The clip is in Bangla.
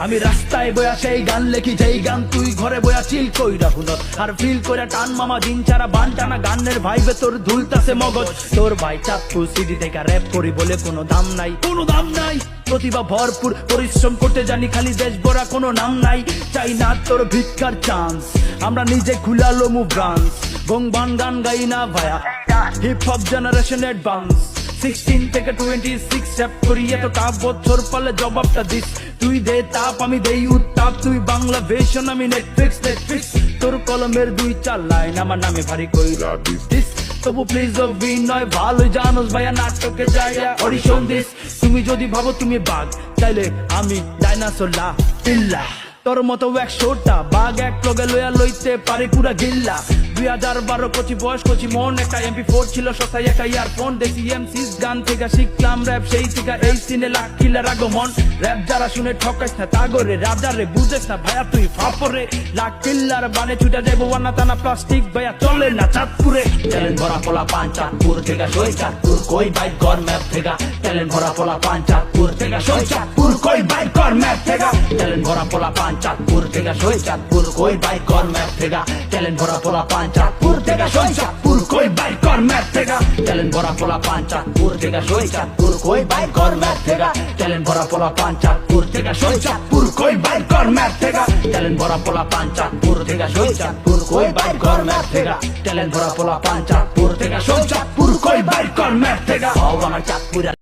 আমি রাস্তায় বয়া সেই গান লেখি যেই গান তুই ঘরে বয়া চিল কইরা হুনত আর ফিল কইরা টান মামা দিন ছাড়া বান টানা গানের ভাইবে তোর ধুলতাছে মগজ তোর ভাই চাঁদপুর সিটি থেকে র‍্যাপ করি বলে কোনো দাম নাই কোনো দাম নাই প্রতিভা ভরপুর পরিশ্রম করতে জানি খালি দেশ ভরা কোনো নাম নাই চাই না তোর ভিক্ষার চান্স আমরা নিজে খুলালো মু ব্রাঞ্চ গংবান গান গাই না ভায়া হিপ হপ জেনারেশন অ্যাডভান্স 16 থেকে 26 র‍্যাপ করি এত টাপ বছর পালে জবাবটা দিস তুই দে তাপ আমি দেই উত্তাপ তুই বাংলা ভেশন আমি নেটফ্লিক্স তোর কলমের 2-4 লাইন আমার নামে ভারী কইরা দিস তবু প্লিজ অভিনয় ভালো জানোস ভাইয়া নাটকে যাইয়া অডিশন দিস তুমি যদি ভাবো তুমি বাঘ তাইলে আমি ডাইনোসর লা ইল্লা তোর মতো 100টা বাঘ এক লগে লইয়া লইতে পারি পুরা গিল্লা 2012 কচি বয়স কচি মন একটা MP4 ছিল সস্তায় একটা ইয়ারফোন দেখি এমসিস গান থেকে শিখলাম র‍্যাপ সেই থেকে এই সিনে লাখ কিলার আগমন র‍্যাপ যারা শুনে ঠকাইস না তাগরে রাজারে বুঝেস না ভাইয়া তুই ফাপরে লাখ কিলার বানে ছুটে যাবো ওয়ানা টানা প্লাস্টিক ভাইয়া চলে না চাঁদপুরে ট্যালেন্ট ভরা পোলা পান চাঁদপুর থেকে সই চাঁদপুর কই বাইক কর ম্যাপ থেকে ট্যালেন্ট ভরা পোলা পান চাঁদপুর থেকে সই চাঁদপুর কই বাইক কর ম্যাপ থেকে ট্যালেন্ট ভরা পোলা পান চাঁদপুর থেকে সই চাঁদপুর কই বাইক কর ম্যাপ থেকে ট্যালেন্ট ভরা পোলা পান চাঁদপুর থেকে সই চাঁদপুর কই বাইক কর ম্যাপ থেকে ট্যালেন্ট ভরা পোলা পান চাঁদপুর থেকে সই চাঁদপুর কই বাইক কর ম্যাপ থেকে ট্যালেন্ট ভরা পোলা পান চাঁদপুর থেকে সই চাঁদপুর কই বাইক কর ম্যাপ থেকে ট্যালেন্ট ভরা পোলা পান চাঁদপুর থেকে সই চাঁদপুর কই বাইক কর ম্যাপ থেকে ট্যালেন্ট ভরা পোলা পান চাঁদপুর থেকে সই চাঁদপুর কই বাইক কর ম্যাপ থেকে আমার চাঁদপুর